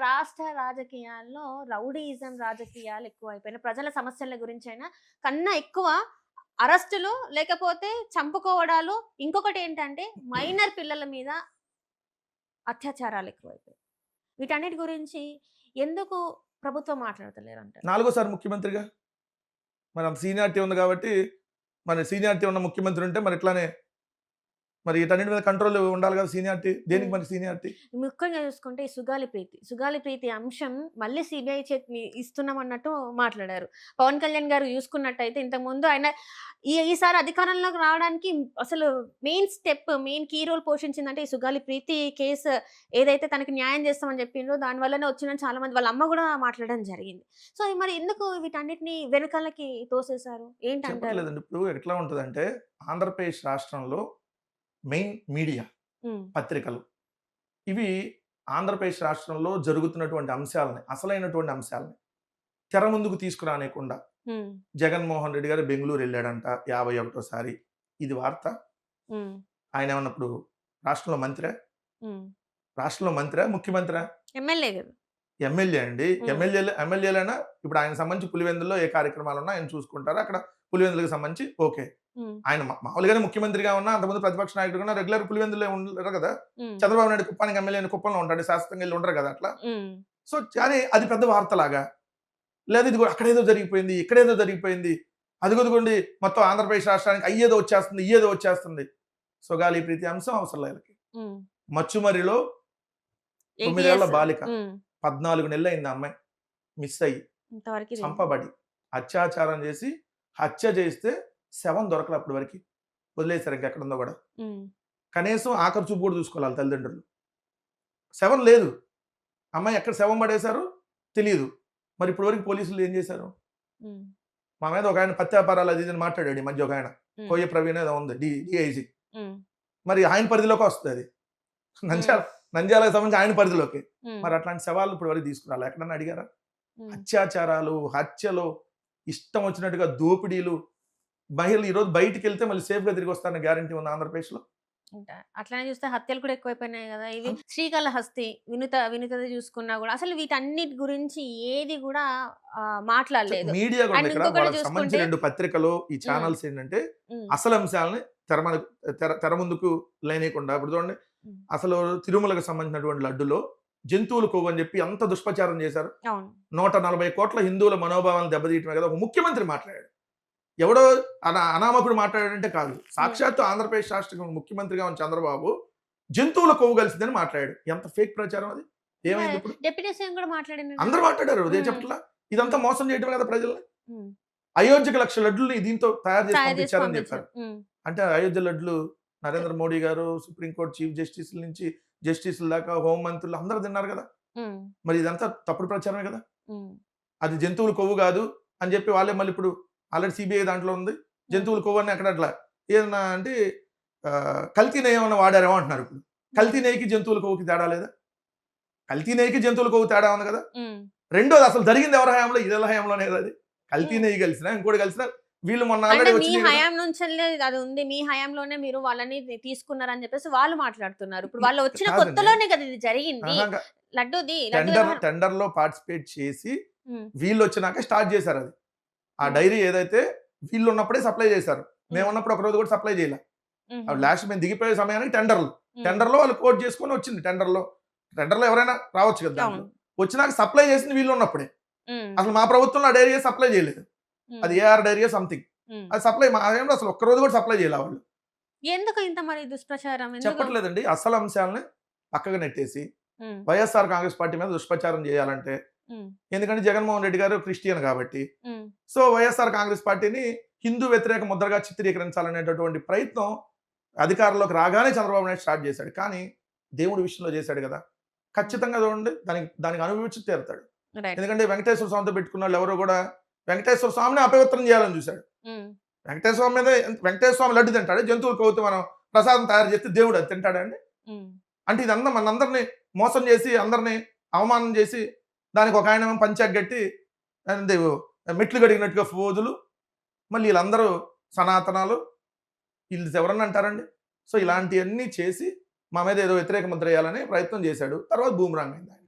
రాష్ట్ర రాజకీయాల్లో రౌడీయిజం రాజకీయాలు ఎక్కువైపోయినాయి. ప్రజల సమస్యల గురించైనా కన్నా ఎక్కువ అరెస్టులు, లేకపోతే చంపుకోవడాలు, ఇంకొకటేంటంటే మైనర్ పిల్లల మీద అత్యాచారాలు ఎక్కువైపోయాయి. వీటన్నిటి గురించి ఎందుకు ప్రభుత్వం మాట్లాడతలేరంటారు? నాలుగోసారి ముఖ్యమంత్రిగా. మరి అంత సీనియారిటీ ఉంది కాబట్టి, మరి సీనియారిటీ ఉన్న ముఖ్యమంత్రి ఉంటే మరి ఇట్లానే మరి వీటన్నిటి మీద కంట్రోల్ ఉండాలి కదా సీనియారిటీ. దేనికి హ్మ్. మరి సీనియారిటీ? ముఖ్యంగా చూసుకుంటే ఈ సుగాలి ప్రీతి అంశం మళ్ళీ సీబీఐ చేతికి ఇస్తున్నామన్నట్టు మాట్లాడారు. పవన్ కళ్యాణ్ గారు చూసుకున్నట్టయితే ఇంతకుముందు ఆయన ఈసారి అధికారంలోకి రావడానికి అసలు మెయిన్ కీ రోల్ పోషించిందంటే ఈ సుగాలి ప్రీతి కేసు ఏదైతే తనకి న్యాయం చేస్తామని చెప్పిండ్రో దాని వల్లనే వచ్చిందని చాలా మంది వాళ్ళ అమ్మ కూడా మాట్లాడడం జరిగింది. సో మరి ఎందుకు వీటన్నిటిని వెనకాలకి తోసేశారు? ఏంటంటారు? చెప్పట్లేదండి. ఇప్పుడు ఎట్లా ఉంటదంటే ఆంధ్రప్రదేశ్ రాష్ట్రంలో మెయిన్ మీడియా, హ్మ్. పత్రికలు ఇవి ఆంధ్రప్రదేశ్ రాష్ట్రంలో జరుగుతున్నటువంటి అంశాలని, అసలైనటువంటి అంశాలని తెర ముందుకు తీసుకురానియకుండా హ్మ్. జగన్మోహన్ రెడ్డి గారు బెంగుళూరు వెళ్ళాడంట 51సారి. ఇది వార్త. హ్మ్. ఆయన ఏమన్నా ఇప్పుడు రాష్ట్రంలో మంత్రా? హ్మ్. రాష్ట్రంలో మంత్రా? ముఖ్యమంత్రా? ఎమ్మెల్యే కదా! ఎమ్మెల్యే అండి. హ్మ్. ఎమ్మెల్యేలైనా ఇప్పుడు ఆయనకు సంబంధించి పులివెందుల్లో ఏ కార్యక్రమాలున్నా ఆయన చూసుకుంటారు. అక్కడ పులివెందులకు సంబంధించి ఓకే. హ్మ్. ఆయన మామూలుగానే ముఖ్యమంత్రిగా ఉన్నా, అంతకుముందు ప్రతిపక్ష నాయకుడిగా ఉన్నా రెగ్యులర్ పులివెందుల్లో ఉండరు కదా! హ్మ్. చంద్రబాబు నాయుడు కుప్పానికి ఎమ్మెల్యే అని కుప్పంలో ఉంటాడు. శాశ్వతంగా ఎళ్లి ఉండరు కదా అట్లా. హ్మ్. సో, కానీ అది పెద్ద వార్తలాగా. లేదా ఇదిగో అక్కడేదో జరిగిపోయింది, ఇక్కడేదో జరిగిపోయింది. అదిగోదిగోండి మొత్తం ఆంధ్రప్రదేశ్ రాష్ట్రానికి అయ్యేదో వచ్చేస్తుంది, ఇయ్యేదో వచ్చేస్తుంది. సుగాలి ప్రీతి అంశం అవసరం లేదు ఈళ్ళకి. హ్మ్. మచ్చుమర్రిలో 8 9 ఏళ్ల ఇయర్స్. బాలిక. హ్మ్. 14 నెలలయింది ఆ అమ్మాయి మిస్ అయ్యి. ఇంతవరకు తెలీదు. చంపబడి, అత్యాచారం చేసి, హత్య చేస్తే శవం దొరకలే అప్పటి వరకి. వదిలేసారు ఇంకెక్కడుందో గూడా. హ్మ్. కనీసం ఆఖరి చూపు గూడా చూసుకోలే ఆళ్ళ తల్లిదండ్రులు. శవం లేదు. అమ్మాయి ఎక్కడ శవం పడేశారో తెలీదు. మరి ఇప్పటి వరకు పోలీసులు ఏం చేశారు? హ్మ్. మా మీద ఒకాయన పత్తి వ్యాపారాలు అది ఇది అని మాట్లాడాడు ఈ మధ్య ఒకాయన. హ్మ్. కోయ్య ప్రవీణ్ ఏదో ఉంది డీఐజీ. హ్మ్. మరి ఆయన పరిధిలోకే వస్తదది. హ్మ్. నంద్యాల నంద్యాలకు సంబంధించి ఆయన పరిధిలోకే. హ్మ్. మరి అట్లాంటి శవాలను ఇప్పటి వరకు తీసుకురాలే. ఎక్కడన్నా అడిగారా? హ్మ్. అత్యాచారాలు, హత్యలు, ఇష్టం వచ్చినట్టుగా దోపిడీలు, మహిళలు ఈరోజు బయటికెళ్తే మళ్ళీ సేఫ్‌గా తిరిగొస్తారన్న గ్యారంటీ ఉందా ఆంధ్రప్రదేశ్‌లో? అట్లనే చూస్తే హత్యలు కూడా ఎక్కువైపోయినాయి గదా! ఇవి అన్ శ్రీకాళహస్తి, వినుతది చూసుకున్నా గూడా అసలు వీటన్నిటి గురించి ఏది గూడా మాట్లాడలేదు. మీడియా కూడా అండ్ ఇక్కడ ఇంకొకటి వాళ్ళకి సంబంధించి చూసుకుంటే 2 పత్రికలు, ఈ హ్మ్. ఛానెల్స్ ఏంటంటే హ్మ్. అసలు అంశాలని తెర ముందుకు లేనీయకుండా ఇప్పుడు చూడండి హ్మ్. అసలు తిరుమలకు సంబంధించినటువంటి లడ్డులో జంతువుల కొవ్వు అని చెప్పి ఎంత దుష్ప్రచారం చేశారు. అవును. 140,00,00,000 హిందువుల మనోభావాలను దెబ్బతీయటమే కదా! ఒక ముఖ్యమంత్రి మాట్లాడాడు. ఎవడో అనామకుడు మాట్లాడాడంటే కాదు. హ్మ్. సాక్షాత్తు ఆంధ్రప్రదేశ్ రాష్ట్ర ముఖ్యమంత్రిగా ఉన్న చంద్రబాబు జంతువుల కొవ్వు కలిసిందని మాట్లాడాడు. ఎంత ఫేక్ ప్రచారం అది. ఇంకా ఏమైంది ఇప్పుడు? డిప్యూటీ సీఎం గూడా మాట్లాడిండు అందరూ గదా! మాట్లాడారు. అదే హ్మ్. చెప్పట్లా. ఇదంతా హ్మ్. మోసం చేయటమే కదా ప్రజల్ని. హ్మ్. అయోధ్యకి 1,00,000 లడ్డుల్ని దీంతో తయారు చేసి తయారు చేసి పంపించారని చెప్పారు. పంపించారు. హ్మ్. అంటే అయోధ్య లడ్లు నరేంద్ర మోడీ గారు, సుప్రీం కోర్ట్ చీఫ్ జస్టిస్‌ల నుంచి జస్టిస్‌ల దాకా హోం మంత్రులు అందరూ తిన్నారు కదా! హ్మ్. మరి ఇదంతా తప్పుడు ప్రచారమే కదా! హ్మ్. అది జంతువుల కొవ్వు కాదు అని చెప్పి వాళ్ళే మళ్ళీ ఇప్పుడు ఆల్రెడీ సిబిఐ దాంట్లో ఉంది. హ్మ్. జంతువుల కొవ్వు అని ఎక్కడ అట్లా ఏదన్నా అంటే కల్తీ నెయ్యి ఏమన్నా వాడారేమో అంటున్నారు ఇప్పుడు. కల్తీ హ్మ్. నెయ్యికి జంతువుల కొవ్వుకి తేడా లేదా? కల్తీ నెయ్యికి జంతువుల కొవ్వు తేడా ఉంది కదా! హ్మ్. రెండోది అసలు జరిగింది ఎవరి హయాంలో? ఈళ్ళ హయాంలోనే కదా అది. కల్తీ హ్మ్. నెయ్యి కలిసినా, ఇంకోటి కలిసినా వీళ్ళు మొన్న అంటే ఆల్రెడీ మీ వచ్చినాయి కదా! హయాం నుంచెల్లే అది ఉంది. మీ హయాంలోనే మీరు వాళ్ళని తీసుకున్నారని జెప్పేసి వాళ్ళు మాట్లాడుతున్నారు. ఇప్పుడు వాళ్ళు వచ్చిన కాదండి. కొత్తలోనే కదా ఇది జరిగింది. ఆహా! లడ్డు వ్యవహారం. టెండర్‌లో పార్టిసిపేట్ చేసి హ్మ్. వీళ్ళొచ్చినాక స్టార్ట్ చేశారది. ఆ హ్మ్. డైరీ ఏదైతే వీళ్ళున్నప్పుడే సప్లై చేశారు. హ్మ్. మేమున్నప్పుడు ఒకరోజు కూడా సప్లై చేయలే. హుహు. లాస్ట్ మేము దిగిపోయే సమయానికి టెండర్‌లు. హ్మ్. టెండర్‌లో వాళ్ళు కోట్ చేసుకొని వచ్చింది టెండర్‌లో. టెండర్‌లో ఎవరైనా రావచ్చు కదా దాంట్లో. అవును. వచ్చినాక సప్లై చేసింది వీళ్ళున్నప్పుడే. హ్మ్. అసలు మా ప్రభుత్వంలో ఆ డైరీ సప్లై చేయలేదు. అది హ్మ్. ఏఆర్ డైరీయో సంథింగ్. హ్మ్. అది సప్లై మా హయాంలో అసలు ఒక్కరోజు కూడా సప్లై చేయలే వాళ్ళు. ఎందుకు ఇంత మరి దుష్ప్రచారం? ఎందుకు? చెప్పట్లేదండి. అసలు అంశాలని పక్కకు నెట్టేసి హ్మ్. వైఎస్ఆర్ కాంగ్రెస్ పార్టీ మీద దుష్ప్రచారం చేయాలంటే హ్మ్. ఎందుకంటే జగన్మోహన్ రెడ్డి గారు క్రిస్టియన్ కాబట్టి. హ్మ్. సో, వైఎస్ఆర్ కాంగ్రెస్ పార్టీని హిందూ వ్యతిరేక ముద్రగా చిత్రీకరించాలనేటటువంటి ప్రయత్నం అధికారంలోకి రాగానే చంద్రబాబు నాయుడు స్టార్ట్ చేశాడు. కానీ దేవుడి విషయంలో చేశాడు గదా! హ్మ్. ఖచ్చితంగా చూడండి దానికి అనుభవించి తీరుతాడు. రైట్. ఎందుకంటే వెంకటేశ్వర స్వామితో పెట్టుకున్నోళ్ళు ఎవరు గూడా వెంకటేశ్వర స్వామిని అపవిత్రం చేయాలని చూసాడు. హ్మ్. వెంకటేశ్వర స్వామి మీదే వెంకటేశ్వర స్వామి లడ్డు తింటాడు. జంతువుల కొవ్వుతో మనం ప్రసాదం తయారు చేస్తే దేవుడు అది తింటాడా అండి? హ్మ్. అంటే ఇదంతా మనందరిని మోసం చేసి, అందరిని అవమానం చేసి, దానికి ఒకాయనేమో పంచాకి గట్టి ఏంది మెట్లు కడిగినట్టుగా ఫోజులు, మళ్ళీ ఈళ్ళందరూ సనాతనాలు, ఈళ్ళు ఎవరన్నా అంటారండి? సో, హ్మ్. ఇలాంటియన్నీ చేసి, మా మీద ఏదో వ్యతిరేక ముద్రేయాలని ప్రయత్నం చేశాడు. తర్వాత బూమరాంగ్ అయింది ఆయనకి.